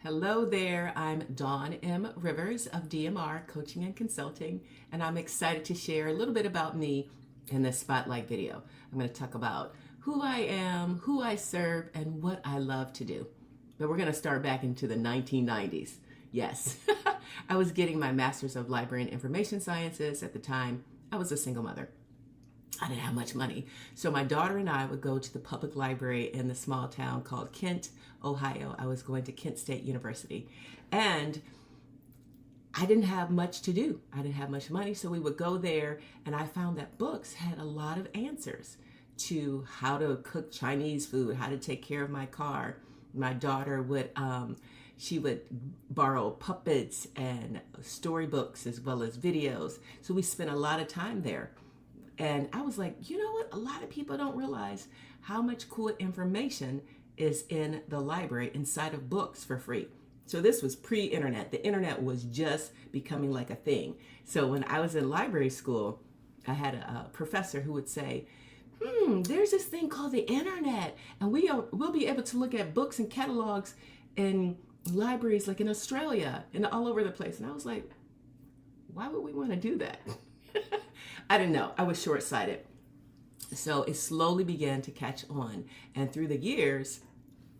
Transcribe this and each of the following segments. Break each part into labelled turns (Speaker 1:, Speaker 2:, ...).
Speaker 1: Hello there, I'm Dawn M. Rivers of DMR Coaching and Consulting, and I'm excited to share a little bit about me in this spotlight video. I'm going to talk about who I am, who I serve, and what I love to do. But we're going to start back into the 1990s. Yes, I was getting my Master's of Library and Information Sciences. At the time, I was a single mother. I didn't have much money. So my daughter and I would go to the public library in the small town called Kent, Ohio. I was going to Kent State University. And I didn't have much to do. I didn't have much money. So we would go there, and I found that books had a lot of answers to how to cook Chinese food, how to take care of my car. My daughter would, she would borrow puppets and storybooks as well as videos. So we spent a lot of time there. And I was like, you know what? A lot of people don't realize how much cool information is in the library inside of books for free. So this was pre-internet. The internet was just becoming like a thing. So when I was in library school, I had a professor who would say, there's this thing called the internet, and we'll be able to look at books and catalogs in libraries like in Australia and all over the place. And I was like, why would we want to do that? I didn't know. I was short-sighted. So it slowly began to catch on. And through the years,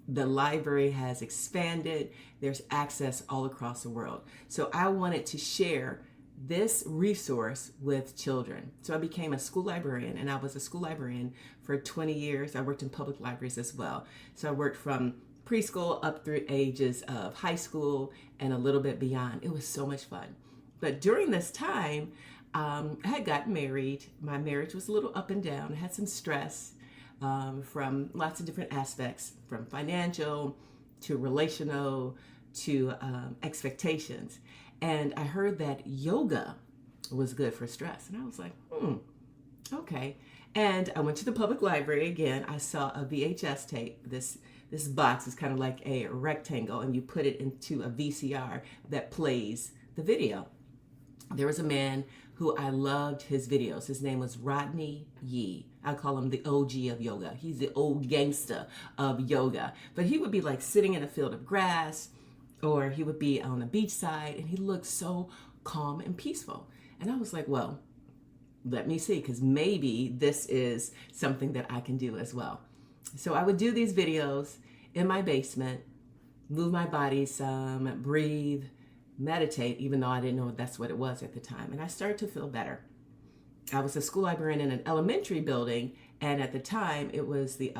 Speaker 1: the library has expanded. There's access all across the world. So I wanted to share this resource with children. So I became a school librarian, and I was a school librarian for 20 years. I worked in public libraries as well. So I worked from preschool up through ages of high school and a little bit beyond. It was so much fun. But during this time, I had gotten married. My marriage was a little up and down. I had some stress from lots of different aspects, from financial to relational to expectations. And I heard that yoga was good for stress. And I was like, okay. And I went to the public library again. I saw a VHS tape. This box is kind of like a rectangle, and you put it into a VCR that plays the video. There was a man who I loved his videos. His name was Rodney Yee. I call him the OG of yoga. He's the old gangster of yoga. But he would be like sitting in a field of grass, or he would be on a beachside, and he looked so calm and peaceful. And I was like, well, let me see, because maybe this is something that I can do as well. So I would do these videos in my basement, move my body some, breathe, meditate, even though I didn't know that's what it was at the time. And I started to feel better. I was a school librarian in an elementary building, and at the time it was the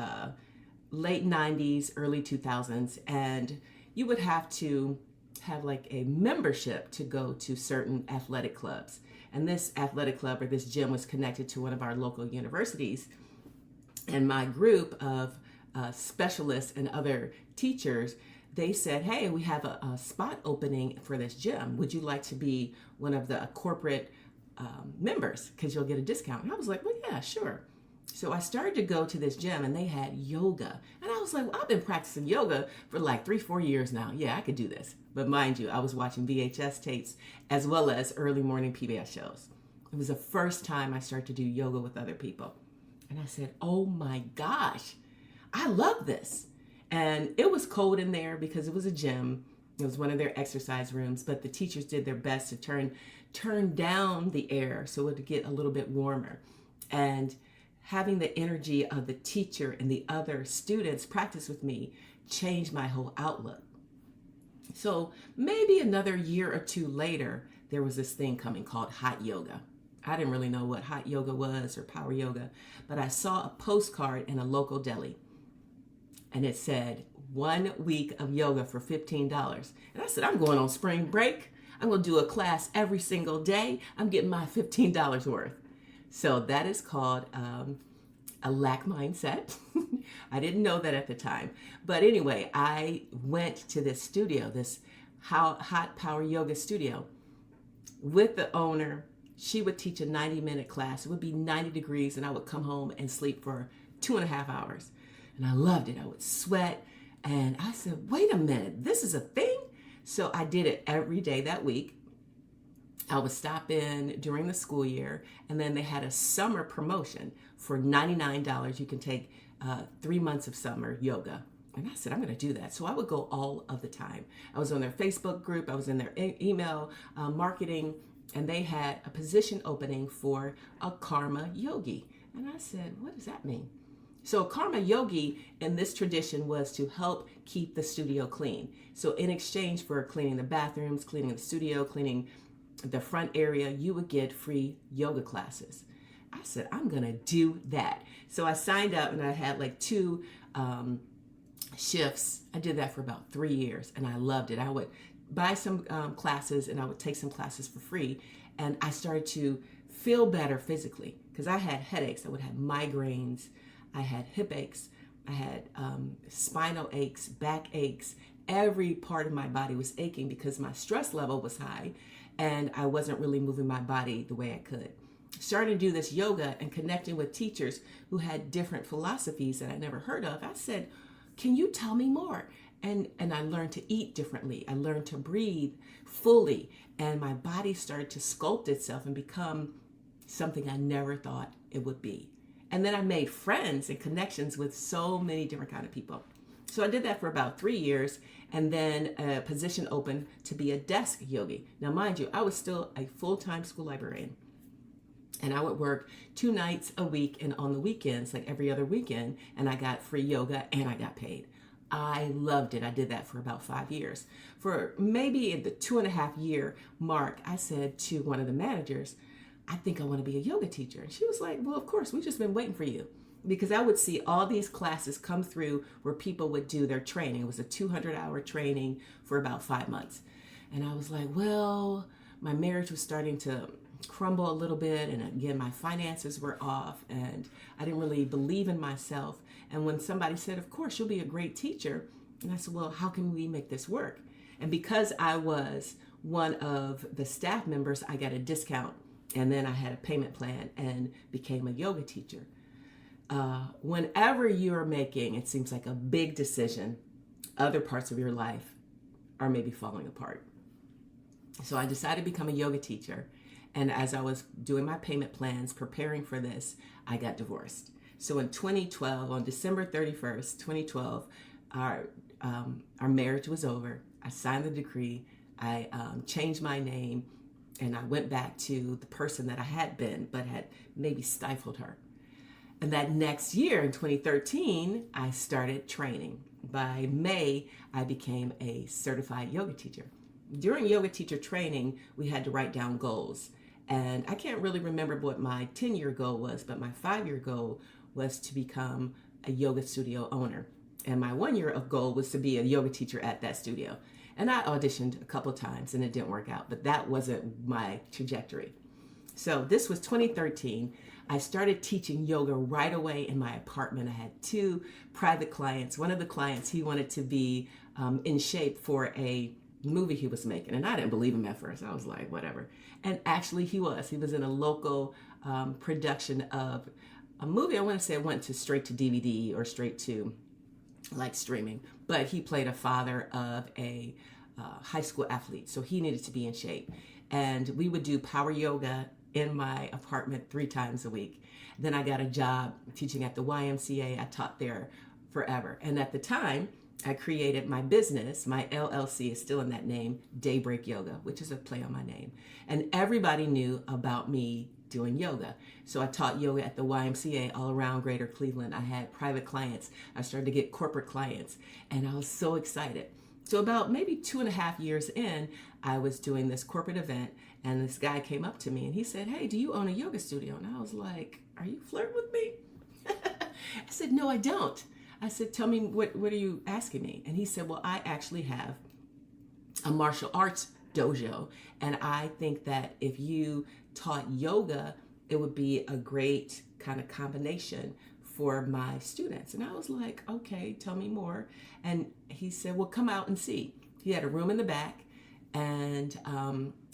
Speaker 1: late 90s, early 2000s, and you would have to have like a membership to go to certain athletic clubs. And this athletic club or this gym was connected to one of our local universities. And my group of specialists and other teachers, they said, hey, we have a spot opening for this gym. Would you like to be one of the corporate members? Because you'll get a discount. And I was like, well, yeah, sure. So I started to go to this gym, and they had yoga. And I was like, well, I've been practicing yoga for like 3-4 years now. Yeah, I could do this. But mind you, I was watching VHS tapes as well as early morning PBS shows. It was the first time I started to do yoga with other people. And I said, oh my gosh, I love this. And it was cold in there because it was a gym. It was one of their exercise rooms, but the teachers did their best to turn down the air so it would get a little bit warmer. And having the energy of the teacher and the other students practice with me changed my whole outlook. So maybe another year or two later, there was this thing coming called hot yoga. I didn't really know what hot yoga was or power yoga, but I saw a postcard in a local deli. And it said, 1 week of yoga for $15. And I said, I'm going on spring break. I'm going to do a class every single day. I'm getting my $15 worth. So that is called a lack mindset. I didn't know that at the time. But anyway, I went to this studio, this hot power yoga studio with the owner. She would teach a 90-minute class. It would be 90 degrees, and I would come home and sleep for 2.5 hours. And I loved it. I would sweat. And I said, wait a minute, this is a thing? So I did it every day that week. I would stop in during the school year, and then they had a summer promotion for $99. You can take 3 months of summer yoga. And I said, I'm going to do that. So I would go all of the time. I was on their Facebook group. I was in their email marketing, and they had a position opening for a karma yogi. And I said, what does that mean? So a karma yogi in this tradition was to help keep the studio clean. So in exchange for cleaning the bathrooms, cleaning the studio, cleaning the front area, you would get free yoga classes. I said, I'm going to do that. So I signed up, and I had like 2 shifts. I did that for about 3 years, and I loved it. I would buy some classes, and I would take some classes for free, and I started to feel better physically because I had headaches. I would have migraines. I had hip aches. I had spinal aches, back aches. Every part of my body was aching because my stress level was high, and I wasn't really moving my body the way I could. Starting to do this yoga and connecting with teachers who had different philosophies that I never heard of, I said, can you tell me more? And I learned to eat differently. I learned to breathe fully. And my body started to sculpt itself and become something I never thought it would be. And then I made friends and connections with so many different kind of people. So I did that for about 3 years, and then a position opened to be a desk yogi. Now, mind you, I was still a full-time school librarian. And I would work 2 nights a week, and on the weekends, like every other weekend, and I got free yoga and I got paid. I loved it. I did that for about 5 years. For maybe at the 2.5-year mark, I said to one of the managers, I think I want to be a yoga teacher. And she was like, well, of course, we've just been waiting for you. Because I would see all these classes come through where people would do their training. It was a 200-hour training for about 5 months. And I was like, well, my marriage was starting to crumble a little bit, and again my finances were off, and I didn't really believe in myself. And when somebody said, of course you'll be a great teacher, and I said, well, how can we make this work? And because I was one of the staff members, I got a discount, and then I had a payment plan and became a yoga teacher. Whenever you're making, it seems like a big decision, other parts of your life are maybe falling apart. So I decided to become a yoga teacher. And as I was doing my payment plans, preparing for this, I got divorced. So in 2012, on December 31st, 2012, our marriage was over. I signed the decree. I changed my name, and I went back to the person that I had been, but had maybe stifled her. And that next year, in 2013, I started training. By May, I became a certified yoga teacher. During yoga teacher training, we had to write down goals. And I can't really remember what my 10-year goal was, but my 5-year goal was to become a yoga studio owner. And my 1-year goal was to be a yoga teacher at that studio. And I auditioned a couple of times and it didn't work out, but that wasn't my trajectory. So this was 2013. I started teaching yoga right away in my apartment. I had 2 private clients. One of the clients, he wanted to be in shape for a movie he was making, and I didn't believe him at first. I was like, whatever. And actually he was in a local production of a movie. I want to say it went straight to DVD or straight to like streaming, but he played a father of a high school athlete, so he needed to be in shape. And we would do power yoga in my apartment 3 times a week. Then I got a job teaching at the YMCA. I taught there forever. And at the time, I created my business. My LLC is still in that name, Daybreak Yoga, which is a play on my name. And everybody knew about me doing yoga. So I taught yoga at the YMCA all around Greater Cleveland. I had private clients. I started to get corporate clients, and I was so excited. So about maybe 2.5 years in, I was doing this corporate event, and this guy came up to me and he said, hey, do you own a yoga studio? And I was like, are you flirting with me? I said, no, I don't. I said, tell me, what are you asking me? And he said, well, I actually have a martial arts dojo, and I think that if you taught yoga, it would be a great kind of combination for my students. And I was like, okay, tell me more. And he said, well, come out and see. He had a room in the back, and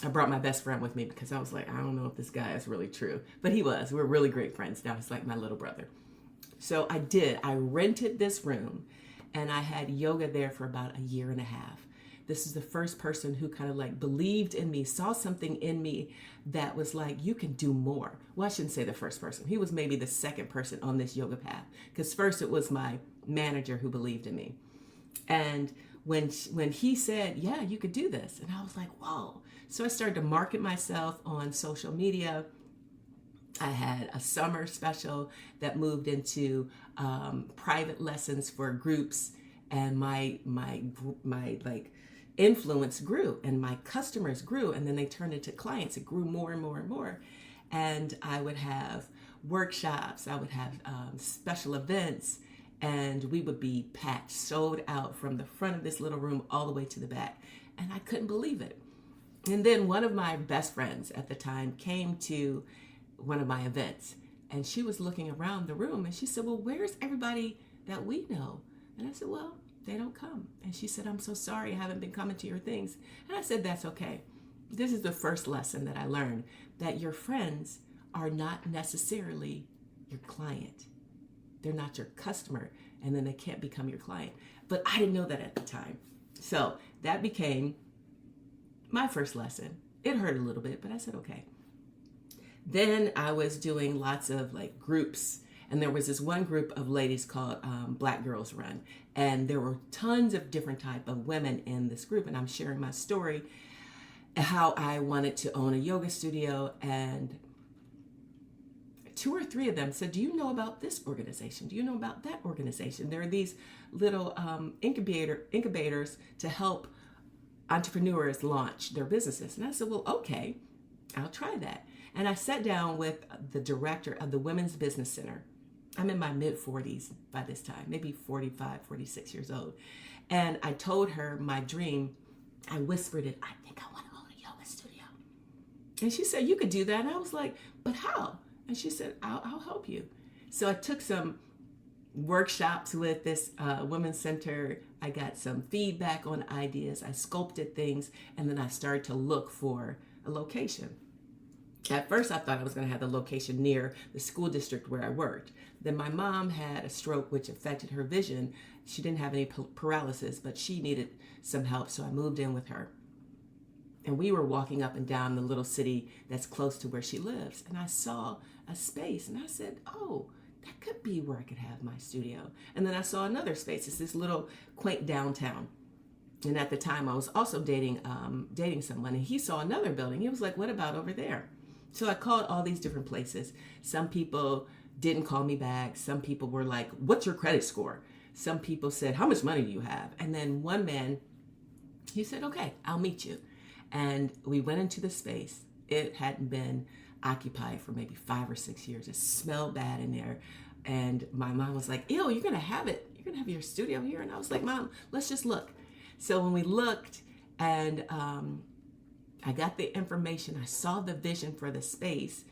Speaker 1: I brought my best friend with me because I was like, I don't know if this guy is really true, but he was. We're really great friends now. He's like my little brother. So I rented this room, and I had yoga there for about 1.5 years. This is the first person who kind of like believed in me, saw something in me that was like, you can do more. Well, I shouldn't say the first person. He was maybe the second person on this yoga path, because first it was my manager who believed in me. And when he said, yeah, you could do this, and I was like, whoa. So I started to market myself on social media. I had a summer special that moved into private lessons for groups, and my like influence grew, and my customers grew, and then they turned into clients. It grew more and more and more, and I would have workshops. I would have special events, and we would be packed, sold out from the front of this little room all the way to the back, and I couldn't believe it. And then one of my best friends at the time came to one of my events, and she was looking around the room, and she said, well, where's everybody that we know? And I said, well, they don't come. And she said, I'm so sorry, I haven't been coming to your things. And I said, that's okay. This is the first lesson that I learned, that your friends are not necessarily your client. They're not your customer, and then they can't become your client. But I didn't know that at the time. So that became my first lesson. It hurt a little bit, but I said, okay. Then I was doing lots of like groups, and there was this one group of ladies called Black Girls Run, and there were tons of different type of women in this group, and I'm sharing my story, how I wanted to own a yoga studio, and 2 or 3 of them said, do you know about this organization? Do you know about that organization? There are these little incubators to help entrepreneurs launch their businesses. And I said, well, okay, I'll try that. And I sat down with the director of the Women's Business Center. I'm in my mid-40s by this time, maybe 45, 46 years old. And I told her my dream. I whispered it, I think I want to own a yoga studio. And she said, you could do that. And I was like, but how? And she said, I'll help you. So I took some workshops with this women's center. I got some feedback on ideas. I sculpted things, and then I started to look for a location. At first, I thought I was going to have the location near the school district where I worked. Then my mom had a stroke, which affected her vision. She didn't have any paralysis, but she needed some help, so I moved in with her. And we were walking up and down the little city that's close to where she lives, and I saw a space, and I said, oh, that could be where I could have my studio. And then I saw another space. It's this little quaint downtown. And at the time, I was also dating someone, and he saw another building. He was like, what about over there? So I called all these different places. Some people didn't call me back. Some people were like, what's your credit score? Some people said, how much money do you have? And then one man, he said, okay, I'll meet you. And we went into the space. It hadn't been occupied for maybe 5 or 6 years. It smelled bad in there. And my mom was like, ew, you're going to have it. You're going to have your studio here. And I was like, Mom, let's just look. So when we looked, and I got the information, I saw the vision for the space,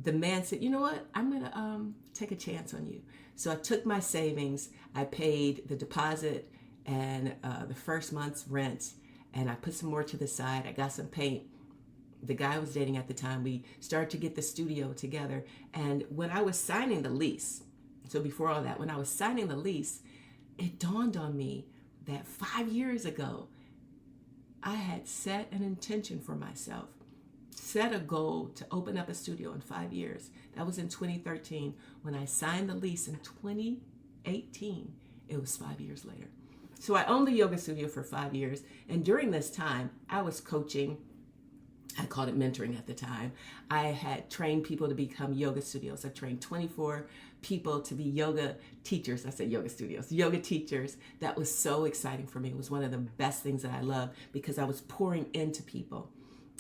Speaker 1: the man said, you know what, I'm going to take a chance on you. So I took my savings, I paid the deposit and the first month's rent, and I put some more to the side. I got some paint. The guy I was dating at the time, we started to get the studio together. And when I was signing the lease, so before all that, when I was signing the lease, it dawned on me that 5 years ago, I had set an intention for myself, set a goal to open up a studio in 5 years. That was in 2013. When I signed the lease in 2018, it was 5 years later. So I owned the yoga studio for 5 years. And during this time, I was coaching. I called it mentoring at the time. I had trained people to become yoga studios. I trained 24 people to be yoga teachers. I said yoga studios, yoga teachers. That was so exciting for me. It was one of the best things that I loved because I was pouring into people.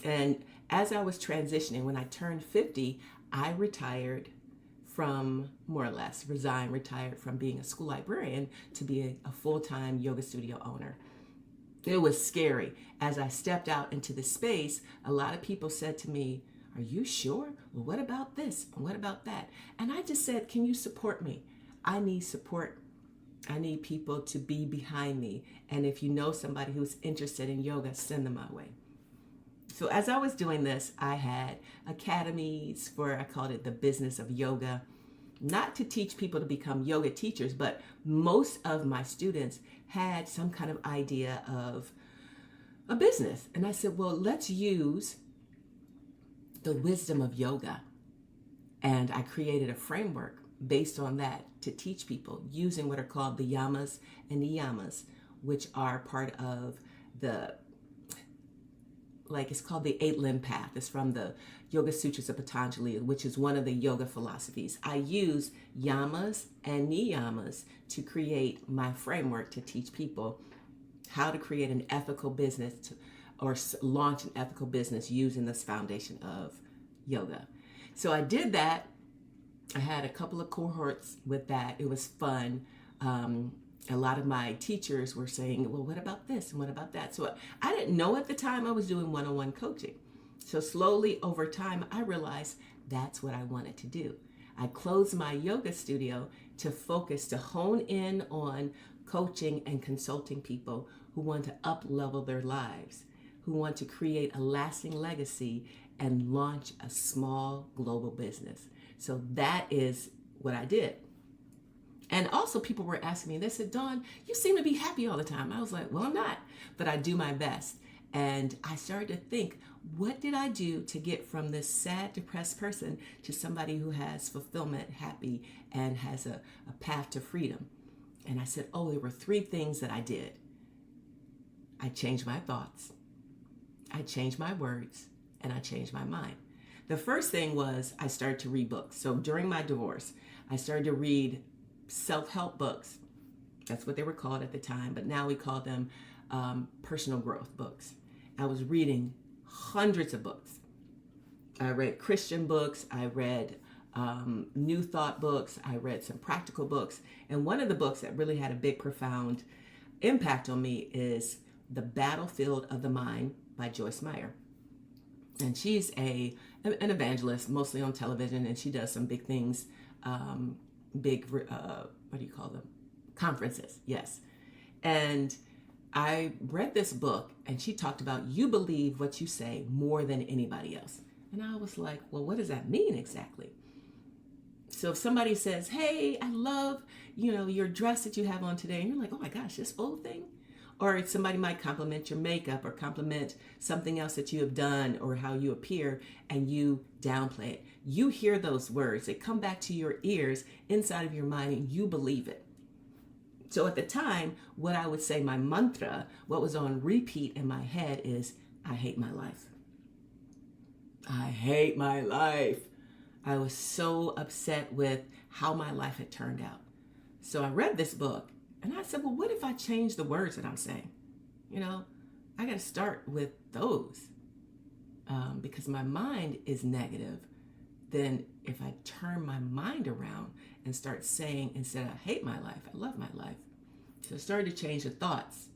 Speaker 1: And as I was transitioning, when I turned 50, I retired from, more or less, retired from being a school librarian to be a full-time yoga studio owner. It was scary. As I stepped out into the space, a lot of people said to me, are you sure? Well, what about this? And what about that? And I just said, can you support me? I need support. I need people to be behind me. And if you know somebody who's interested in yoga, send them my way. So as I was doing this, I had academies for, I called it the business of yoga, not to teach people to become yoga teachers, but most of my students had some kind of idea of a business. And I said, well, let's use the wisdom of yoga. And I created a framework based on that to teach people using what are called the yamas and niyamas. which are part of the, like, it's called the Eight Limb Path. It's from the Yoga Sutras of Patanjali, which is one of the yoga philosophies. I use yamas and niyamas to create my framework to teach people how to create an ethical business or launch an ethical business using this foundation of yoga. So I did that. I had a couple of cohorts with that. It was fun. A lot of my teachers were saying, well, what about this and what about that? So I didn't know at the time I was doing one-on-one coaching. So slowly over time, I realized that's what I wanted to do. I closed my yoga studio to focus, to hone in on coaching and consulting people who want to up-level their lives, who want to create a lasting legacy and launch a small global business. So that is what I did. And also people were asking me, they said, Dawn, you seem to be happy all the time. I was like, well, I'm not, but I do my best. And I started to think, what did I do to get from this sad, depressed person to somebody who has fulfillment, happy, and has a path to freedom? And I said, oh, there were 3 things that I did. I changed my thoughts, I changed my words, and I changed my mind. The first thing was I started to read books. So during my divorce, I started to read self-help books. That's what they were called at the time, but now we call them personal growth books. I was reading hundreds of books. I read Christian books. I read New Thought books. I read some practical books. And one of the books that really had a big, profound impact on me is The Battlefield of the Mind by Joyce Meyer. And she's an evangelist, mostly on television, and she does some big things, what do you call them? Conferences, yes. And I read this book, and she talked about you believe what you say more than anybody else. And I was like, well, what does that mean exactly? So if somebody says, hey, I love, your dress that you have on today, and you're like, oh my gosh, this old thing. Or somebody might compliment your makeup or compliment something else that you have done or how you appear, and you downplay it. You hear those words. They come back to your ears inside of your mind, and you believe it. So at the time, what I would say, my mantra, what was on repeat in my head is, I hate my life. I hate my life. I was so upset with how my life had turned out. So I read this book. And I said, well, what if I change the words that I'm saying? I got to start with those because my mind is negative. Then if I turn my mind around and start saying, instead of I hate my life, I love my life. So I started to change the thoughts.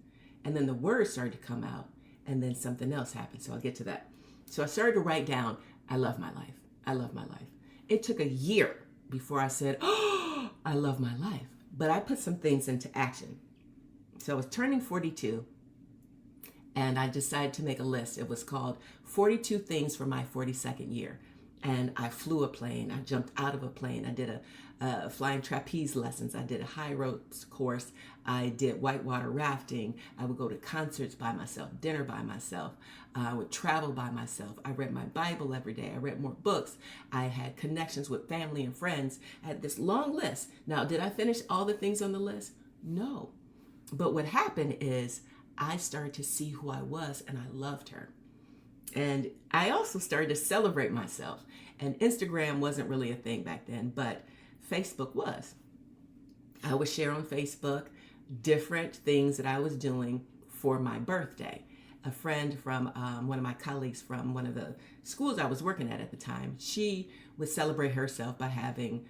Speaker 1: And then the words started to come out. And then something else happened. So I'll get to that. So I started to write down, I love my life. I love my life. It took a year before I said, oh, I love my life. But I put some things into action. So I was turning 42, and I decided to make a list. It was called 42 Things for My 42nd Year. And I flew a plane. I jumped out of a plane. I did a flying trapeze lessons. I did a high ropes course. I did whitewater rafting. I would go to concerts by myself, dinner by myself. I would travel by myself. I read my Bible every day. I read more books. I had connections with family and friends. I had this long list. Now, did I finish all the things on the list? No. But what happened is I started to see who I was, and I loved her. And I also started to celebrate myself. And Instagram wasn't really a thing back then, but Facebook was. I would share on Facebook different things that I was doing for my birthday. A friend from one of my colleagues from one of the schools I was working at the time, she would celebrate herself by having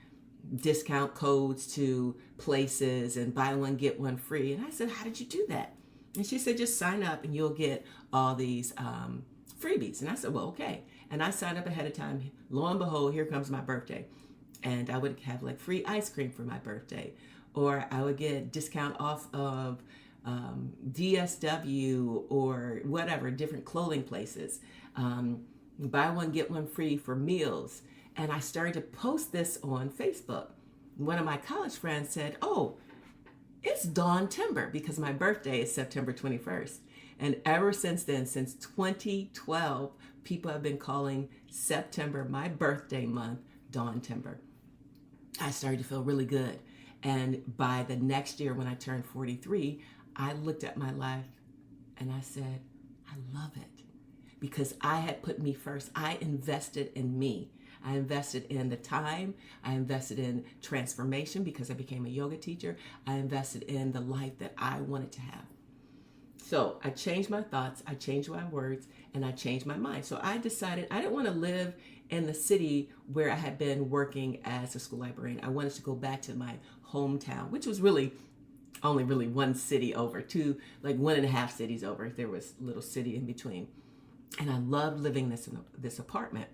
Speaker 1: discount codes to places and buy one, get one free. And I said, how did you do that? And she said, just sign up and you'll get all these freebies. And I said, well, okay. And I signed up ahead of time. Lo and behold, here comes my birthday. And I would have like free ice cream for my birthday. Or I would get discount off of DSW or whatever, different clothing places. Buy one, get one free for meals. And I started to post this on Facebook. One of my college friends said, oh, it's Dawn Timber, because my birthday is September 21st. And ever since then, since 2012, people have been calling September, my birthday month, Dawn Timber. I started to feel really good. And by the next year when I turned 43, I looked at my life and I said, I love it because I had put me first. I invested in me. I invested in the time. I invested in transformation because I became a yoga teacher. I invested in the life that I wanted to have. So I changed my thoughts, I changed my words, and I changed my mind. So I decided I didn't want to live in the city where I had been working as a school librarian. I wanted to go back to my hometown, which was really only really one city over, two, like 1.5 cities over. There was a little city in between. And I loved living this apartment.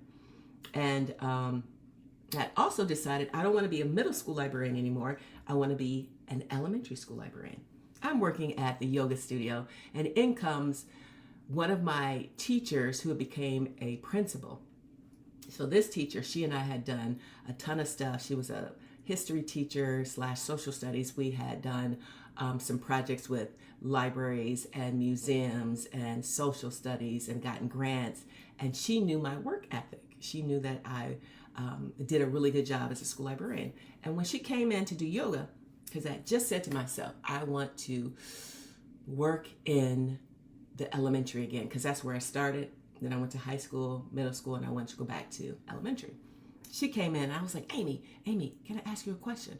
Speaker 1: And I also decided I don't want to be a middle school librarian anymore. I want to be an elementary school librarian. I'm working at the yoga studio, and in comes one of my teachers who became a principal. So this teacher, she and I had done a ton of stuff. She was a history teacher / social studies. We had done some projects with libraries and museums and social studies and gotten grants. And she knew my work ethic. She knew that I did a really good job as a school librarian. And when she came in to do yoga, because I just said to myself, I want to work in the elementary again, because that's where I started. Then I went to high school, middle school, and I wanted to go back to elementary. She came in and I was like, Amy, can I ask you a question?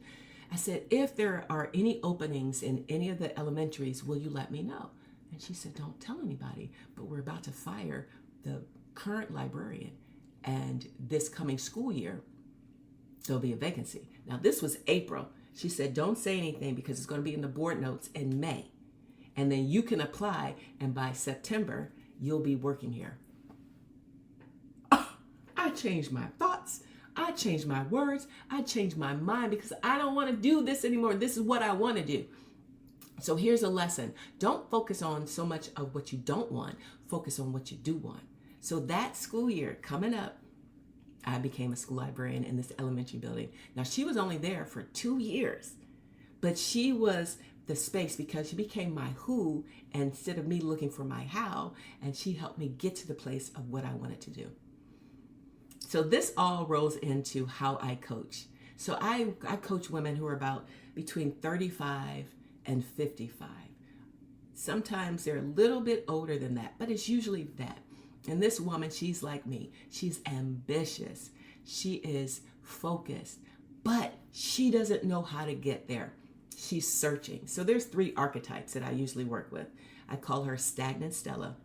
Speaker 1: I said, if there are any openings in any of the elementaries, will you let me know? And she said, don't tell anybody, but we're about to fire the current librarian. And this coming school year, there'll be a vacancy. Now, this was April. She said, don't say anything because it's going to be in the board notes in May. And then you can apply, and by September, you'll be working here. Oh, I changed my thoughts. I changed my words. I changed my mind because I don't want to do this anymore. This is what I want to do. So here's a lesson. Don't focus on so much of what you don't want. Focus on what you do want. So that school year coming up, I became a school librarian in this elementary building. Now, she was only there for 2 years, but she was the space because she became my who instead of me looking for my how, and she helped me get to the place of what I wanted to do. So this all rolls into how I coach. So I coach women who are about between 35 and 55. Sometimes they're a little bit older than that, but it's usually that. And this woman, she's like me. She's ambitious. She is focused, but she doesn't know how to get there. She's searching. So there's 3 archetypes that I usually work with. I call her Stagnant Stella.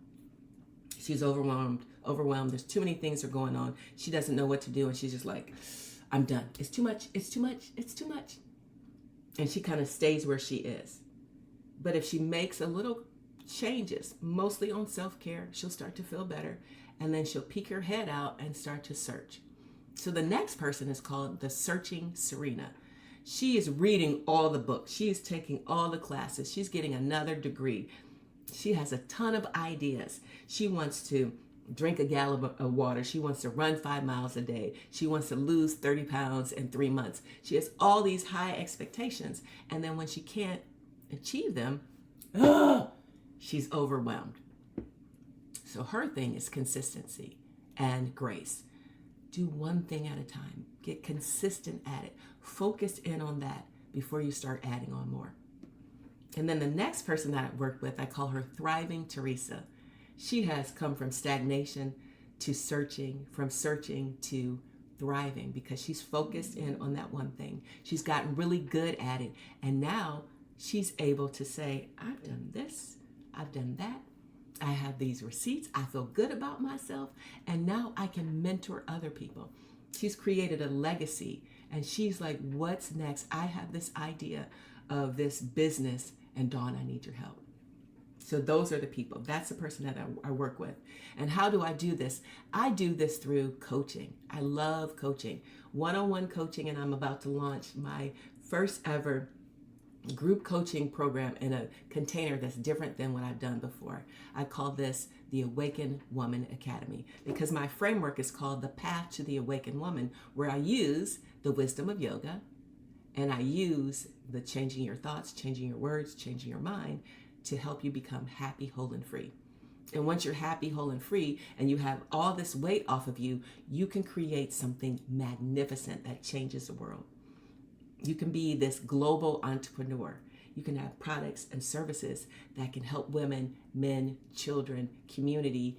Speaker 1: She's overwhelmed. There's too many things are going on. She doesn't know what to do. And she's just like, I'm done. It's too much. It's too much. It's too much. And she kind of stays where she is. But if she makes a little changes, mostly on self-care, she'll start to feel better, and then she'll peek her head out and start to search. So the next person is called the Searching Serena. She is reading all the books. She is taking all the classes. She's getting another degree. She has a ton of ideas. She wants to drink a gallon of water. She wants to run 5 miles a day. She wants to lose 30 pounds in 3 months. She has all these high expectations. And then when she can't achieve them, she's overwhelmed. So her thing is consistency and grace. Do one thing at a time. Get consistent at it. Focus in on that before you start adding on more. And then the next person that I work with, I call her Thriving Teresa. She has come from stagnation to searching, from searching to thriving because she's focused in on that one thing. She's gotten really good at it. And now she's able to say, I've done this. I've done that. I have these receipts. I feel good about myself. And now I can mentor other people. She's created a legacy. And she's like, what's next? I have this idea of this business. And Dawn, I need your help. So those are the people. That's the person that I work with. And how do I do this? I do this through coaching. I love coaching. One-on-one coaching. And I'm about to launch my first ever group coaching program in a container that's different than what I've done before. I call this the Awakened Woman Academy because my framework is called the Path to the Awakened Woman, where I use the wisdom of yoga and I use the changing your thoughts, changing your words, changing your mind to help you become happy, whole, and free. And once you're happy, whole, and free, and you have all this weight off of you, you can create something magnificent that changes the world. You can be this global entrepreneur. You can have products and services that can help women, men, children, community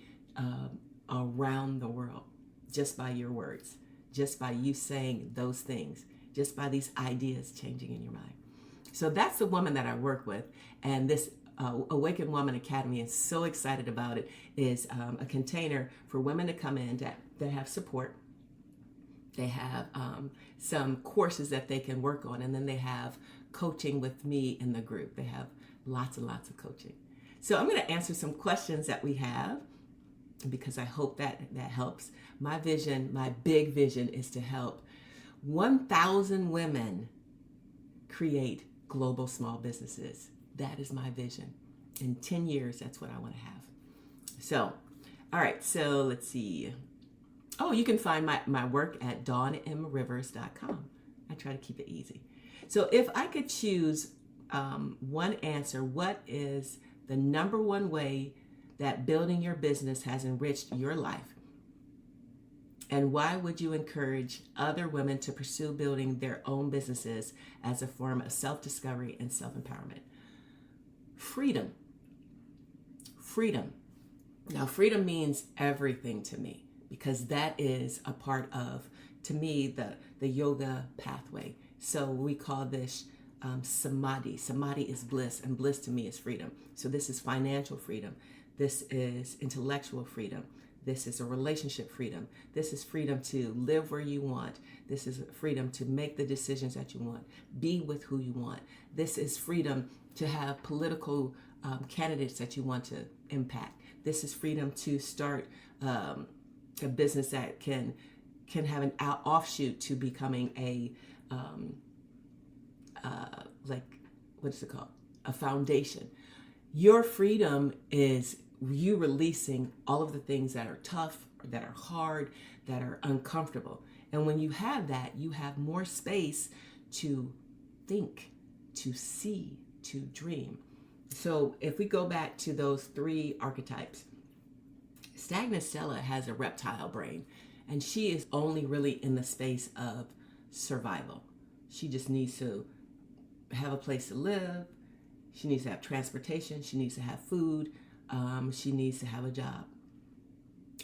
Speaker 1: around the world just by your words, just by you saying those things, just by these ideas changing in your mind. So that's the woman that I work with. And this Awakened Woman Academy is so excited about it. Is a container for women to come in that have support. They have some courses that they can work on, and then they have coaching with me in the group. They have lots and lots of coaching. So I'm going to answer some questions that we have, because I hope that helps. My vision, my big vision, is to help 1,000 women create global small businesses. That is my vision. In 10 years, that's what I want to have. So, all right, so let's see. Oh, you can find my work at dawnmrivers.com. I try to keep it easy. So if I could choose one answer, what is the number one way that building your business has enriched your life? And why would you encourage other women to pursue building their own businesses as a form of self-discovery and self-empowerment? Freedom. Freedom. Now, freedom means everything to me, because that is a part of, to me, the yoga pathway. So we call this samadhi. Samadhi is bliss, and bliss to me is freedom. So this is financial freedom. This is intellectual freedom. This is a relationship freedom. This is freedom to live where you want. This is freedom to make the decisions that you want. Be with who you want. This is freedom to have political candidates that you want to impact. This is freedom to start a business that can have an offshoot to becoming a what is it called? A foundation. Your freedom is you releasing all of the things that are tough, that are hard, that are uncomfortable. And when you have that, you have more space to think, to see, to dream. So if we go back to those 3 archetypes, Stagnant Stella has a reptile brain, and she is only really in the space of survival. She just needs to have a place to live. She needs to have transportation. She needs to have food. She needs to have a job.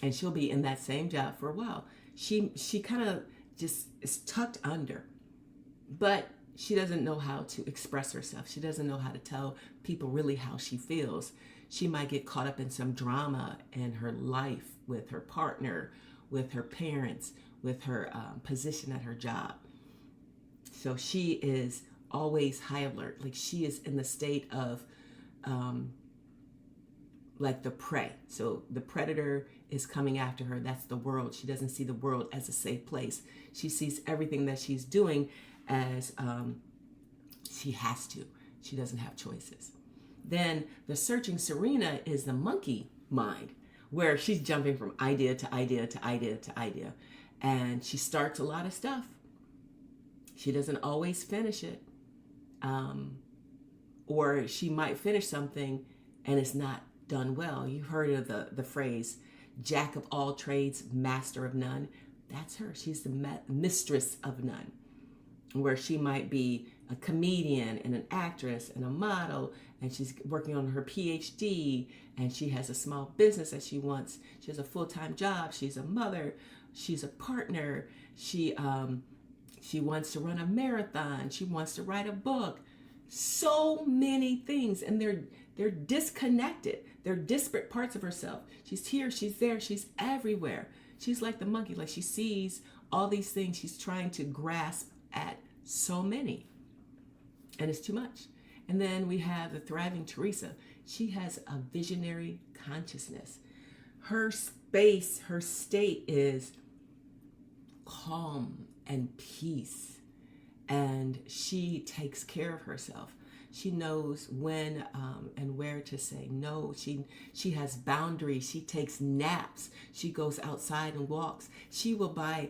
Speaker 1: And she'll be in that same job for a while. She kind of just is tucked under, but she doesn't know how to express herself. She doesn't know how to tell people really how she feels. She might get caught up in some drama in her life with her partner, with her parents, with her position at her job. So she is always high alert. Like she is in the state of like the prey. So the predator is coming after her. That's the world. She doesn't see the world as a safe place. She sees everything that she's doing as she has to. She doesn't have choices. Then the searching Serena is the monkey mind, where she's jumping from idea to idea to idea to idea. And she starts a lot of stuff. She doesn't always finish it. Or she might finish something and it's not done well. You heard of the phrase, jack of all trades, master of none. That's her. She's the mistress of none. Where she might be a comedian and an actress and a model, and she's working on her PhD, and she has a small business that she wants. She has a full-time job. She's a mother. She's a partner. She wants to run a marathon. She wants to write a book. So many things, and they're disconnected. They're disparate parts of herself. She's here, she's there, she's everywhere. She's like the monkey, like she sees all these things. She's trying to grasp at so many, and it's too much. And then we have the thriving Teresa. She has a visionary consciousness. Her space, her state is calm and peace, and she takes care of herself. She knows when and where to say no. She has boundaries. She takes naps. She goes outside and walks. She will buy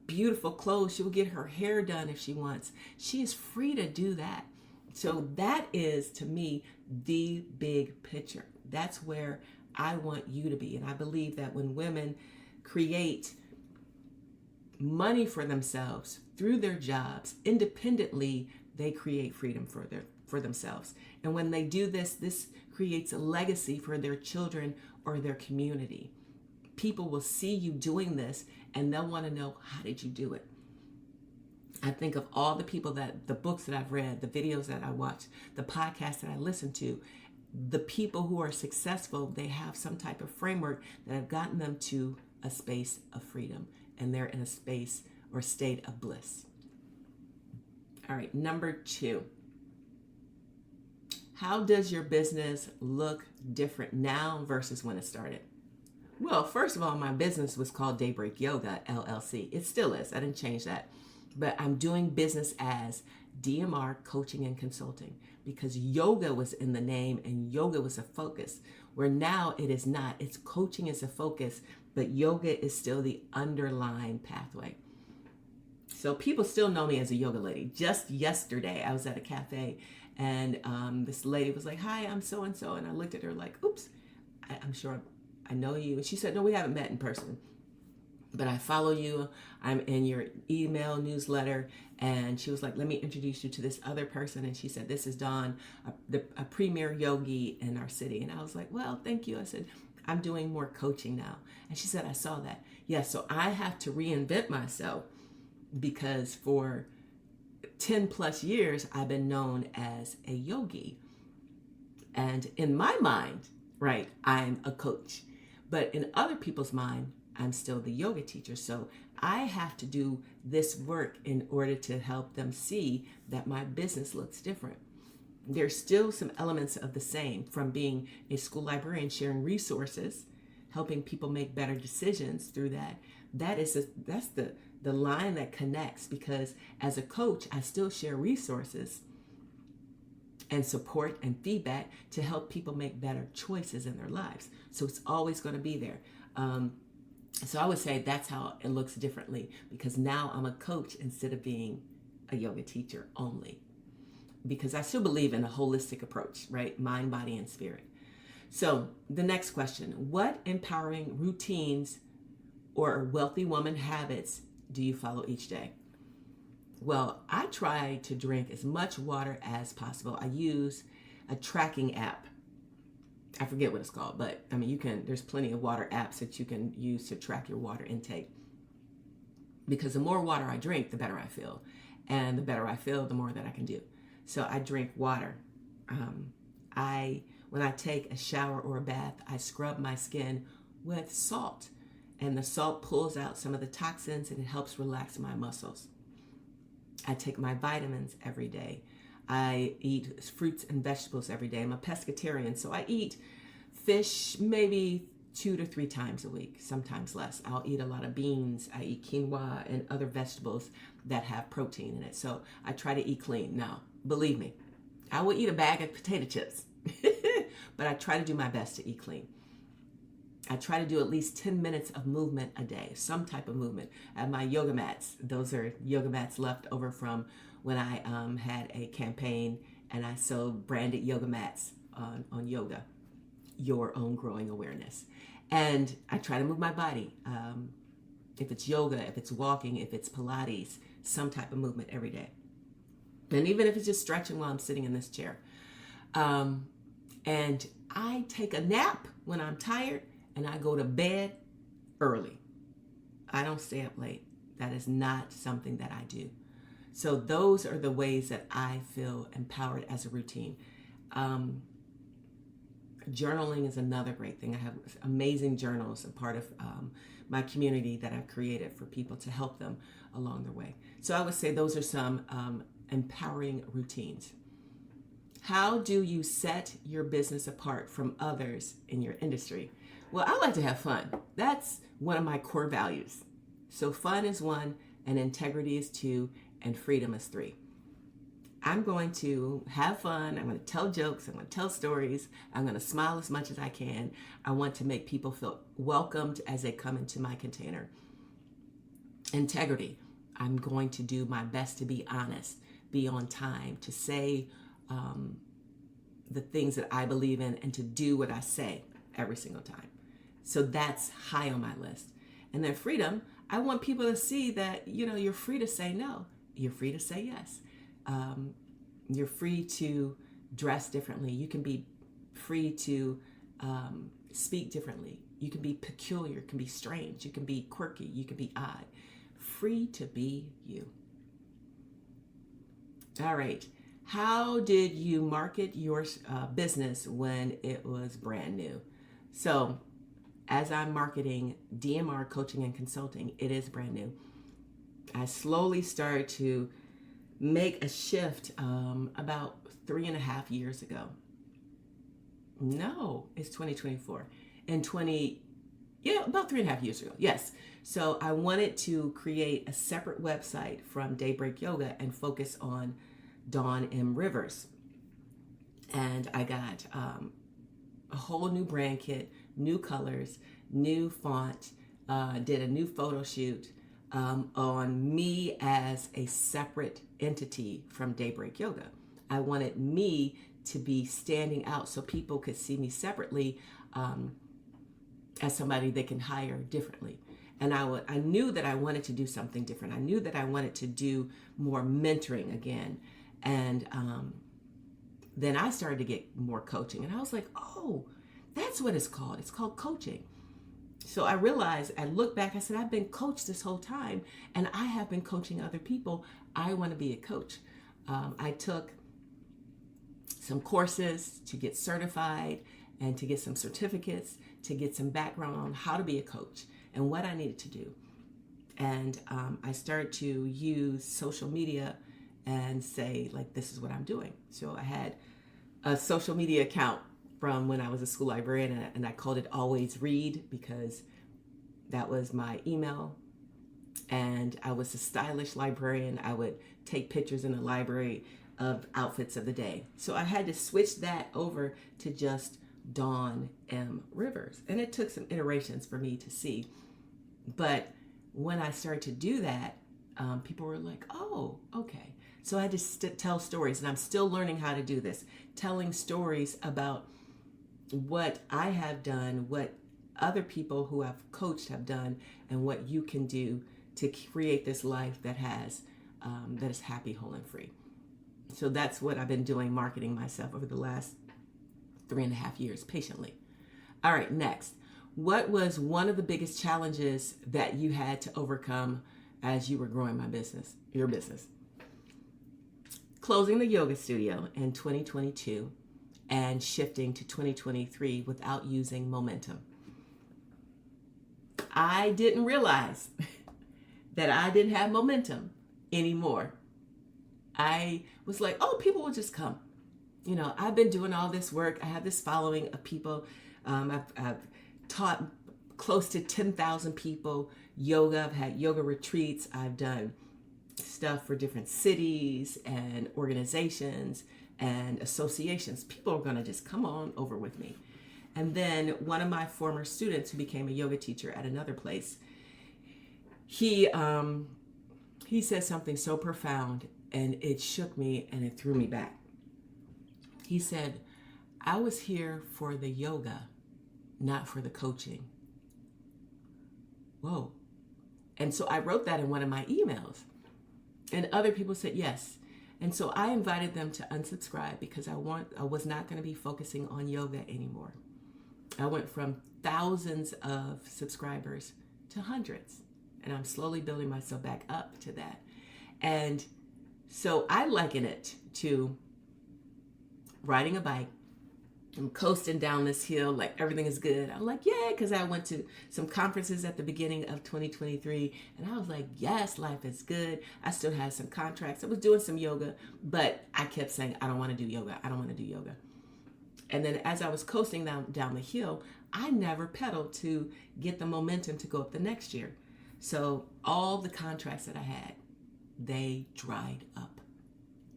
Speaker 1: beautiful clothes. She will get her hair done if she wants. She is free to do that. So that is, to me, the big picture. That's where I want you to be. And I believe that when women create money for themselves through their jobs independently, they create freedom for for themselves. And when they do this, this creates a legacy for their children or their community. People will see you doing this and they'll want to know, how did you do it? I think of all the people the books that I've read, the videos that I watch, the podcasts that I listen to, the people who are successful, they have some type of framework that have gotten them to a space of freedom, and they're in a space or state of bliss. All right, number 2. How does your business look different now versus when it started? Well, first of all, my business was called Daybreak Yoga, LLC. It still is. I didn't change that. But I'm doing business as DMR Coaching and Consulting because yoga was in the name and yoga was a focus, where now it is not. It's coaching is a focus, but yoga is still the underlying pathway. So people still know me as a yoga lady. Just yesterday, I was at a cafe and this lady was like, "Hi, I'm so-and-so." And I looked at her like, "Oops, I'm sure I know you." And she said, "No, we haven't met in person, but I follow you. I'm in your email newsletter." And she was like, "Let me introduce you to this other person." And she said, "This is Dawn, a premier yogi in our city." And I was like, "Well, thank you." I said, "I'm doing more coaching now." And she said, "I saw that." Yes, so I have to reinvent myself because for 10 plus years, I've been known as a yogi. And in my mind, right, I'm a coach. But in other people's mind, I'm still the yoga teacher. So I have to do this work in order to help them see that my business looks different. There's still some elements of the same, from being a school librarian, sharing resources, helping people make better decisions through that. That's the line that connects, because as a coach, I still share resources and support and feedback to help people make better choices in their lives. So it's always going to be there. So I would say that's how it looks differently, because now I'm a coach instead of being a yoga teacher only, because I still believe in a holistic approach, right? Mind, body, and spirit. So the next question: what empowering routines or wealthy woman habits do you follow each day? Well, I try to drink as much water as possible. I use a tracking app. I forget what it's called, but I mean, there's plenty of water apps that you can use to track your water intake. Because the more water I drink, the better I feel. And the better I feel, the more that I can do. So I drink water. When I take a shower or a bath, I scrub my skin with salt. And the salt pulls out some of the toxins and it helps relax my muscles. I take my vitamins every day. I eat fruits and vegetables every day. I'm a pescatarian, so I eat fish maybe 2 to 3 times a week, sometimes less. I'll eat a lot of beans. I eat quinoa and other vegetables that have protein in it. So I try to eat clean. Now, believe me, I will eat a bag of potato chips, but I try to do my best to eat clean. I try to do at least 10 minutes of movement a day, some type of movement. I have my yoga mats. Those are yoga mats left over from when I had a campaign and I sold branded yoga mats on yoga, your own growing awareness. And I try to move my body. If it's yoga, if it's walking, if it's Pilates, some type of movement every day. And even if it's just stretching while I'm sitting in this chair. And I take a nap when I'm tired, and I go to bed early. I don't stay up late. That is not something that I do. So those are the ways that I feel empowered as a routine. Journaling is another great thing. I have amazing journals, a part of my community that I've created for people to help them along their way. So I would say those are some empowering routines. How do you set your business apart from others in your industry? Well, I like to have fun. That's one of my core values. So fun is 1, and integrity is 2, and freedom is 3. I'm going to have fun. I'm going to tell jokes. I'm going to tell stories. I'm going to smile as much as I can. I want to make people feel welcomed as they come into my container. Integrity. I'm going to do my best to be honest, be on time, to say the things that I believe in, and to do what I say every single time. So that's high on my list. And then freedom, I want people to see that, you're free to say no. You're free to say yes. You're free to dress differently. You can be free to speak differently. You can be peculiar, you can be strange, you can be quirky, you can be odd. Free to be you. All right. How did you market your business when it was brand new? So, as I'm marketing DMR coaching and consulting, it is brand new. I slowly started to make a shift about 3.5 years ago. No, it's 2024. About 3.5 years ago. Yes. So I wanted to create a separate website from Daybreak Yoga and focus on Dawn M. Rivers. And I got a whole new brand kit, new colors, new font, did a new photo shoot on me as a separate entity from Daybreak Yoga. I wanted me to be standing out so people could see me separately as somebody they can hire differently. And I knew that I wanted to do something different. I knew that I wanted to do more mentoring again. And then I started to get more coaching. And I was like, oh, that's what it's called. It's called coaching. So I realized, I looked back, I said, I've been coached this whole time, and I have been coaching other people. I want to be a coach. I took some courses to get certified and to get some certificates, to get some background on how to be a coach and what I needed to do. And I started to use social media and say, like, this is what I'm doing. So I had a social media account from when I was a school librarian, and I called it Always Read because that was my email. And I was a stylish librarian. I would take pictures in the library of outfits of the day. So I had to switch that over to just Dawn M. Rivers. And it took some iterations for me to see. But when I started to do that, people were like, oh, okay. So I had to tell stories, and I'm still learning how to do this, telling stories about what I have done, what other people who I've coached have done, and what you can do to create this life that is happy, whole, and free. So that's what I've been doing, marketing myself over the last 3.5 years, patiently. All right, next. What was one of the biggest challenges that you had to overcome as you were growing your business? Closing the yoga studio in 2022 and shifting to 2023 without using momentum. I didn't realize that I didn't have momentum anymore. I was like, oh, people will just come. You know, I've been doing all this work. I have this following of people. I've taught close to 10,000 people yoga. I've had yoga retreats. I've done stuff for different cities and organizations and associations. People are going to just come on over with me. And then one of my former students who became a yoga teacher at another place, he said something so profound, and it shook me and it threw me back. He said, I was here for the yoga, not for the coaching. Whoa. And so I wrote that in one of my emails, and other people said yes. And so I invited them to unsubscribe because I was not going to be focusing on yoga anymore. I went from thousands of subscribers to hundreds, and I'm slowly building myself back up to that. And so I liken it to riding a bike. I'm coasting down this hill like everything is good. I'm like, yeah, because I went to some conferences at the beginning of 2023, and I was like, yes, life is good. I still had some contracts. I was doing some yoga, but I kept saying, I don't want to do yoga. I don't want to do yoga. And then as I was coasting down the hill, I never pedaled to get the momentum to go up the next year. So all the contracts that I had, they dried up.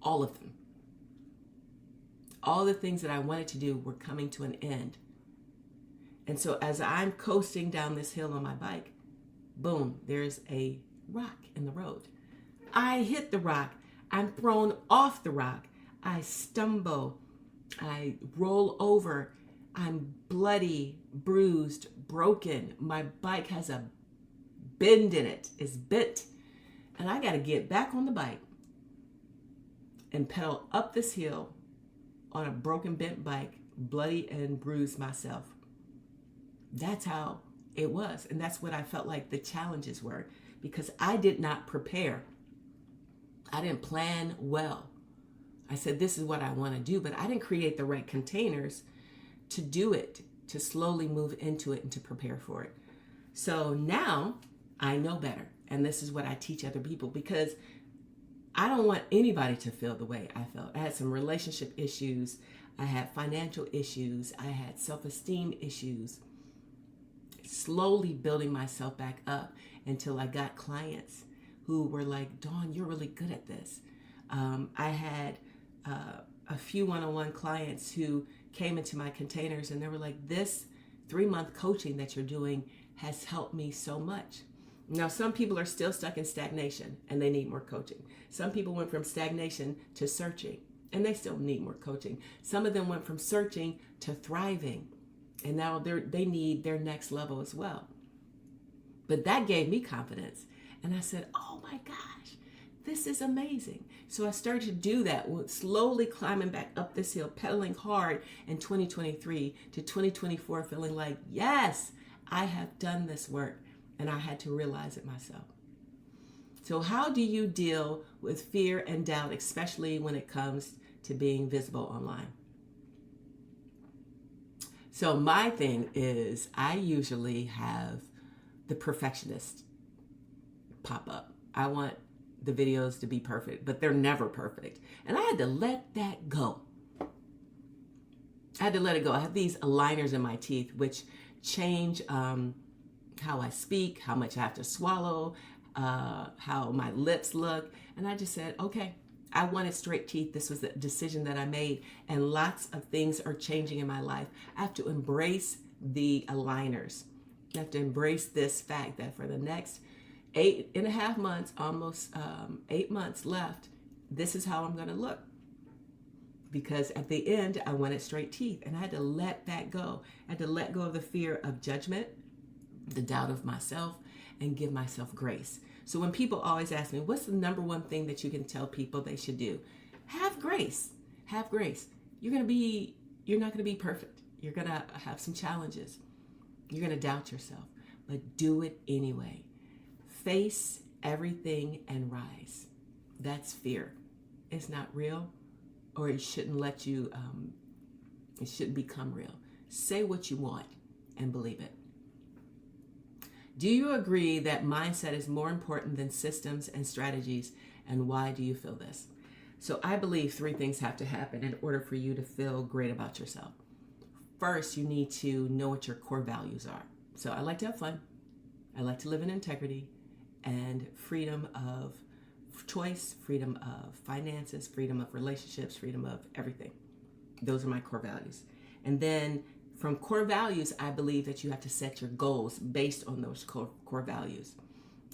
Speaker 1: All of them. All the things that I wanted to do were coming to an end. And so as I'm coasting down this hill on my bike, boom, there's a rock in the road. I hit the rock. I'm thrown off the rock. I stumble. I roll over. I'm bloody, bruised, broken. My bike has a bend in it. It's bent. And I got to get back on the bike and pedal up this hill on a broken, bent bike, bloody and bruised myself. That's how it was. And that's what I felt like the challenges were, because I did not prepare. I didn't plan well. I said, this is what I want to do, but I didn't create the right containers to do it, to slowly move into it and to prepare for it. So now I know better. And this is what I teach other people, because I don't want anybody to feel the way I felt. I had some relationship issues. I had financial issues. I had self-esteem issues. Slowly building myself back up until I got clients who were like, Dawn, you're really good at this. I had a few one-on-one clients who came into my containers and they were like, this 3-month coaching that you're doing has helped me so much. Now, some people are still stuck in stagnation and they need more coaching. Some people went from stagnation to searching and they still need more coaching. Some of them went from searching to thriving, and now they need their next level as well. But that gave me confidence. And I said, oh my gosh, this is amazing. So I started to do that, slowly climbing back up this hill, pedaling hard in 2023 to 2024, feeling like, yes, I have done this work. And I had to realize it myself. So how do you deal with fear and doubt, especially when it comes to being visible online? So my thing is, I usually have the perfectionist pop up. I want the videos to be perfect, but they're never perfect. And I had to let that go. I had to let it go. I have these aligners in my teeth, which change how I speak, how much I have to swallow, how my lips look. And I just said, okay, I wanted straight teeth. This was the decision that I made. And lots of things are changing in my life. I have to embrace the aligners. I have to embrace this fact that for the next 8.5 months, almost 8 months left, this is how I'm going to look. Because at the end, I wanted straight teeth. And I had to let that go. I had to let go of the fear of judgment, the doubt of myself, and give myself grace. So when people always ask me, what's the number one thing that you can tell people they should do? Have grace. Have grace. You're not going to be perfect. You're going to have some challenges. You're going to doubt yourself, but do it anyway. Face everything and rise. That's fear. It's not real, or it shouldn't let you, it shouldn't become real. Say what you want and believe it. Do you agree that mindset is more important than systems and strategies, and why do you feel this? So I believe 3 things have to happen in order for you to feel great about yourself. First, you need to know what your core values are. So I like to have fun. I like to live in integrity and freedom of choice, freedom of finances, freedom of relationships, freedom of everything. Those are my core values. And then from core values, I believe that you have to set your goals based on those core values.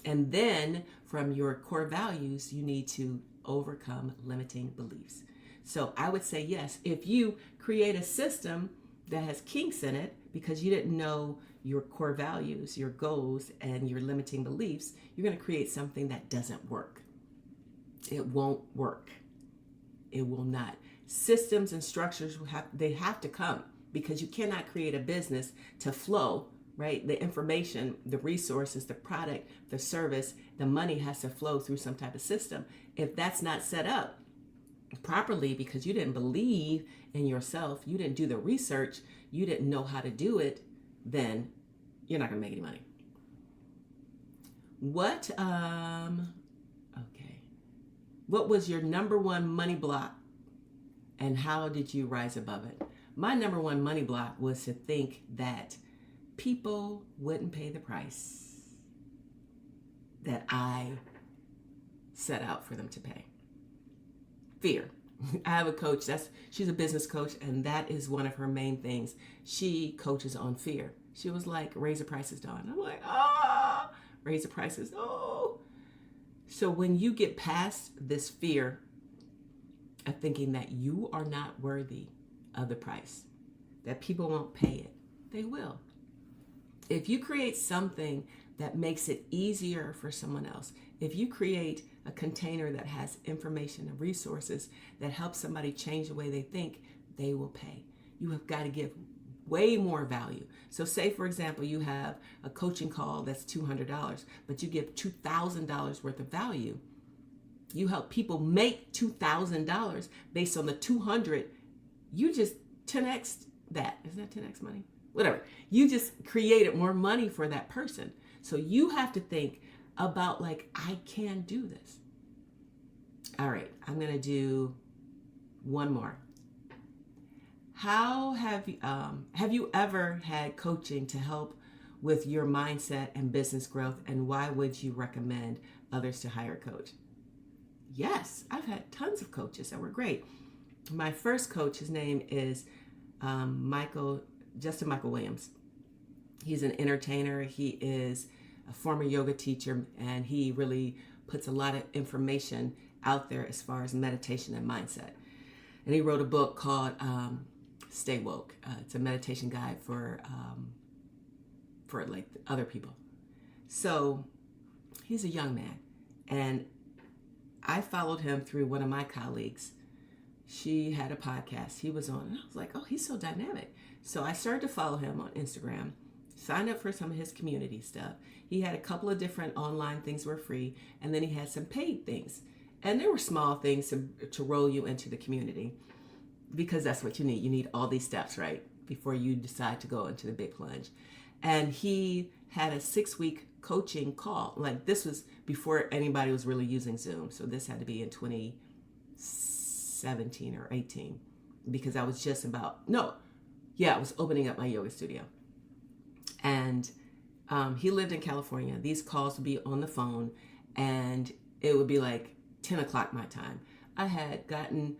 Speaker 1: And then from your core values, you need to overcome limiting beliefs. So I would say, yes, if you create a system that has kinks in it because you didn't know your core values, your goals, and your limiting beliefs, you're going to create something that doesn't work. It won't work. It will not. Systems and structures, they have to come, because you cannot create a business to flow, right? The information, the resources, the product, the service, the money has to flow through some type of system. If that's not set up properly because you didn't believe in yourself, you didn't do the research, you didn't know how to do it, then you're not going to make any money. What was your number one money block, and how did you rise above it? My number one money block was to think that people wouldn't pay the price that I set out for them to pay. Fear. I have a coach, she's a business coach, and that is one of her main things. She coaches on fear. She was like, raise the prices, Dawn. I'm like, raise the prices, oh. So when you get past this fear of thinking that you are not worthy of the price, that people won't pay it, they will. If you create something that makes it easier for someone else. If you create a container that has information and resources that help somebody change the way they think, they will pay. You have got to give way more value. So say, for example, you have a coaching call that's $200, but you give $2,000 worth of value. You help people make $2,000 based on the 200. You just 10x that. Isn't that 10x money? Whatever. You just created more money for that person. So you have to think about, like, I can do this. All right, I'm going to do one more. How have you ever had coaching to help with your mindset and business growth, and why would you recommend others to hire a coach? Yes, I've had tons of coaches that were great. My first coach, his name is Justin Michael Williams. He's an entertainer. He is a former yoga teacher, and he really puts a lot of information out there as far as meditation and mindset. And he wrote a book called Stay Woke. It's a meditation guide for like other people. So he's a young man, and I followed him through one of my colleagues. She had a podcast he was on, and I was like, oh, he's so dynamic. So I started to follow him on Instagram, signed up for some of his community stuff. He had a couple of different online things were free, and then he had some paid things. And there were small things to roll you into the community, because that's what you need. You need all these steps, right, before you decide to go into the big plunge. And he had a 6-week coaching call. Like, this was before anybody was really using Zoom. So this had to be in 2017 or 18, because I was just I was opening up my yoga studio. And he lived in California. These calls would be on the phone, and it would be like 10 o'clock my time. I had gotten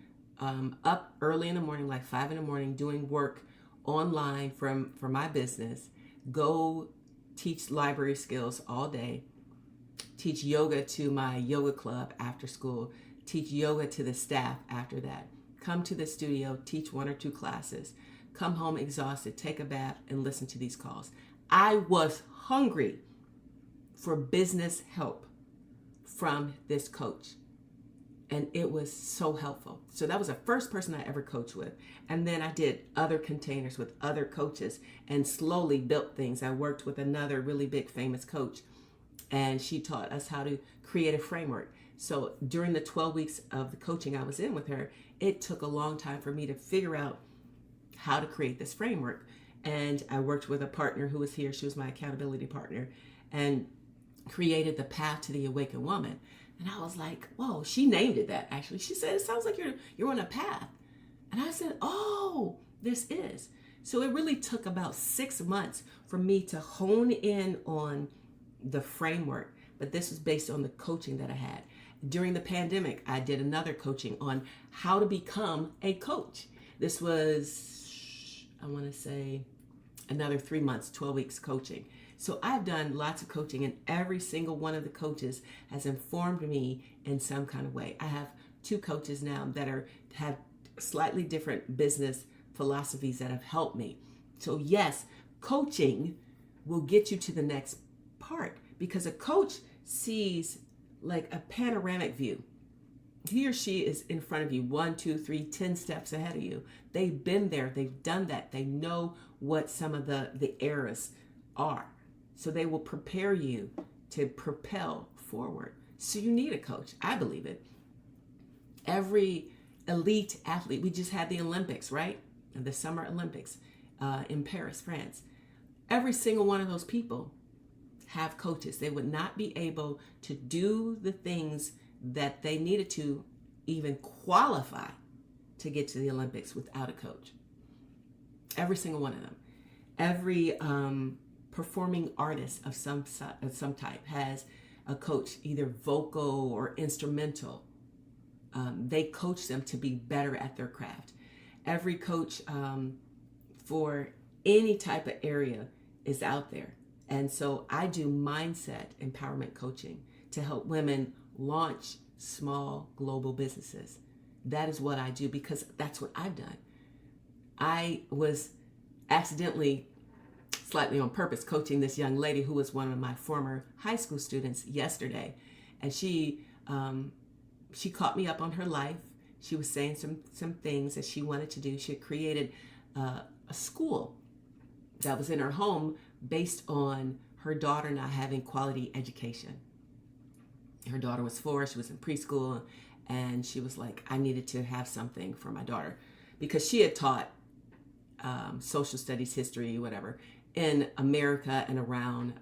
Speaker 1: up early in the morning, like 5 in the morning, doing work online for my business, go teach library skills all day, teach yoga to my yoga club after school, teach yoga to the staff after that, come to the studio, teach 1 or 2 classes, come home exhausted, take a bath, and listen to these calls. I was hungry for business help from this coach. And it was so helpful. So that was the first person I ever coached with. And then I did other containers with other coaches and slowly built things. I worked with another really big famous coach, and she taught us how to create a framework. So during the 12 weeks of the coaching I was in with her, it took a long time for me to figure out how to create this framework. And I worked with a partner who was here. She was my accountability partner, and created the path to the awakened woman. And I was like, whoa, she named it that, actually. She said, it sounds like you're on a path. And I said, oh, this is. So it really took about 6 months for me to hone in on the framework. But this was based on the coaching that I had. During the pandemic, I did another coaching on how to become a coach. This was, I want to say, another 3 months, 12 weeks coaching. So I've done lots of coaching, and every single one of the coaches has informed me in some kind of way. I have 2 coaches now that have slightly different business philosophies that have helped me. So yes, coaching will get you to the next part, because a coach sees like a panoramic view. He or she is in front of you, 1, 2, 3, 10 steps ahead of you. They've been there, they've done that. They know what some of the errors are. So they will prepare you to propel forward. So you need a coach. I believe it. Every elite athlete, we just had the Olympics, right? The Summer Olympics in Paris, France. Every single one of those people have coaches. They would not be able to do the things that they needed to even qualify to get to the Olympics without a coach. Every single one of them. Every performing artist of some type has a coach, either vocal or instrumental. They coach them to be better at their craft. Every coach for any type of area is out there. And so I do mindset empowerment coaching to help women launch small global businesses. That is what I do, because that's what I've done. I was accidentally slightly on purpose, coaching this young lady who was one of my former high school students yesterday. And she caught me up on her life. She was saying some things that she wanted to do. She had created a school that was in her home based on her daughter not having quality education. Her daughter was 4, she was in preschool, and she was like, I needed to have something for my daughter because she had taught social studies, history, whatever, in America and around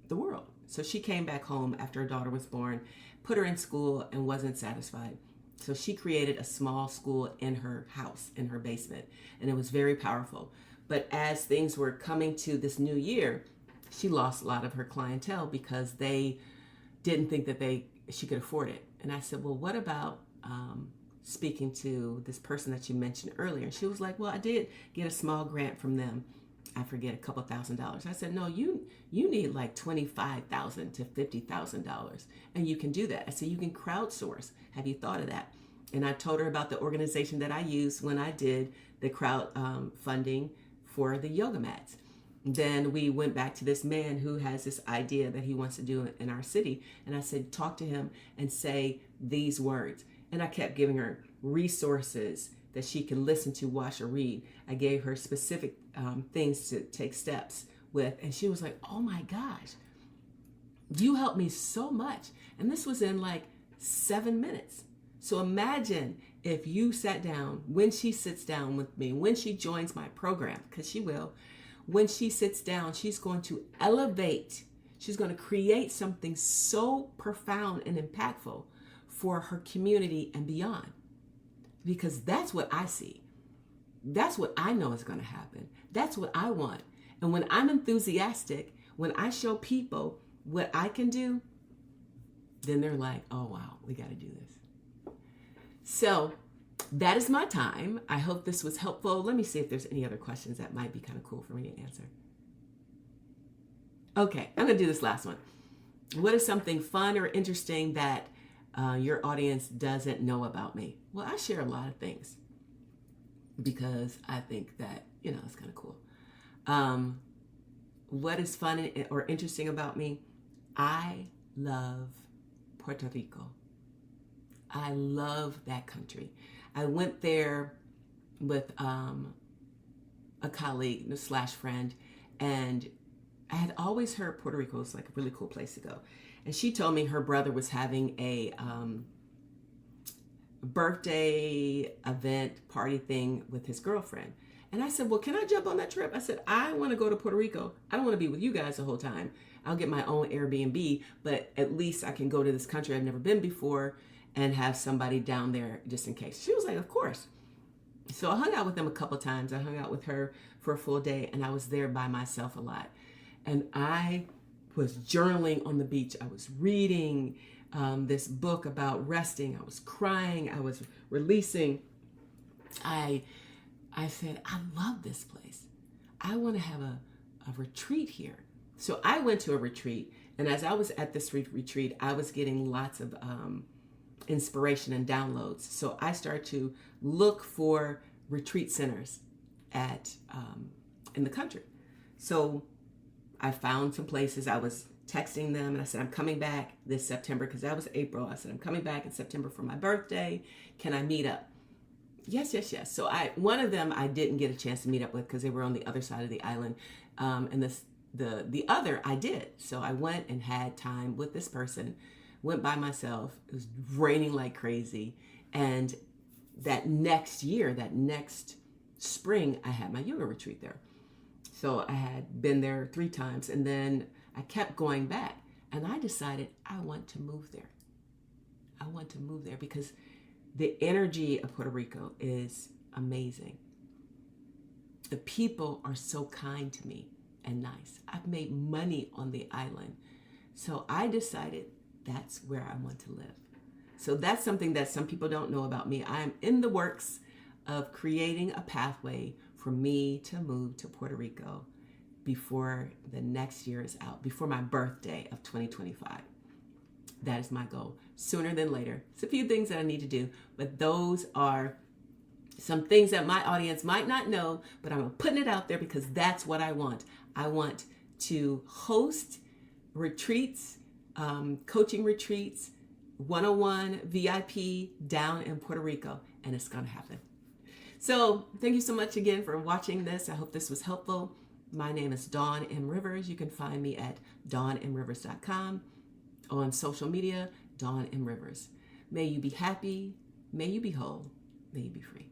Speaker 1: the world. So she came back home after her daughter was born, put her in school, and wasn't satisfied. So she created a small school in her house, in her basement, and it was very powerful. But as things were coming to this new year, she lost a lot of her clientele because they didn't think that she could afford it. And I said, well, what about speaking to this person that you mentioned earlier? And she was like, well, I did get a small grant from them. I forget, a couple $1,000s. I said, no, you need like $25,000 to $50,000, and you can do that. I said, you can crowdsource. Have you thought of that? And I told her about the organization that I used when I did the crowd funding for the yoga mats. Then we went back to this man who has this idea that he wants to do in our city. And I said, talk to him and say these words. And I kept giving her resources that she can listen to, watch, or read. I gave her specific things to take steps with. And she was like, oh my gosh, you helped me so much. And this was in like 7 minutes. So imagine if you sat down, when she sits down with me, when she joins my program, because she will, when she sits down, she's going to elevate. She's going to create something so profound and impactful for her community and beyond. Because that's what I see. That's what I know is going to happen. That's what I want. And when I'm enthusiastic, when I show people what I can do, then they're like, oh, wow, we got to do this. So that is my time. I hope this was helpful. Let me see if there's any other questions that might be kind of cool for me to answer. Okay, I'm going to do this last one. What is something fun or interesting that your audience doesn't know about me? Well, I share a lot of things because I think that, it's kind of cool. What is fun or interesting about me? I love Puerto Rico. I love that country. I went there with a colleague / friend, and I had always heard Puerto Rico was like a really cool place to go. And she told me her brother was having a birthday event party thing with his girlfriend. And I said, well, can I jump on that trip? I said, I want to go to Puerto Rico. I don't want to be with you guys the whole time. I'll get my own Airbnb, but at least I can go to this country I've never been before and have somebody down there just in case. She was like, of course. So I hung out with them a couple times. I hung out with her for a full day, and I was there by myself a lot. And I was journaling on the beach. I was reading this book about resting. I was crying. I was releasing. I said, I love this place. I want to have a retreat here. So I went to a retreat, and as I was at this retreat, I was getting lots of inspiration and downloads. So I started to look for retreat centers in the country. So I found some places. I was texting them, and I said, I'm coming back this September, because that was April. I said, I'm coming back in September for my birthday. Can I meet up? Yes. So one of them I didn't get a chance to meet up with because they were on the other side of the island. And the other I did. So I went and had time with this person, went by myself. It was raining like crazy. And that next spring, I had my yoga retreat there. So I had been there 3 times, and then I kept going back, and I decided I want to move there. I want to move there because the energy of Puerto Rico is amazing. The people are so kind to me and nice. I've made money on the island. So I decided that's where I want to live. So that's something that some people don't know about me. I am in the works of creating a pathway for me to move to Puerto Rico before the next year is out, before my birthday of 2025. That is my goal. Sooner than later. It's a few things that I need to do, but those are some things that my audience might not know, but I'm putting it out there because that's what I want. I want to host retreats, coaching retreats, 101 VIP down in Puerto Rico, and it's going to happen. So thank you so much again for watching this. I hope this was helpful. My name is Dawn M. Rivers. You can find me at dawnmrivers.com. On social media, Dawn M. Rivers. May you be happy. May you be whole. May you be free.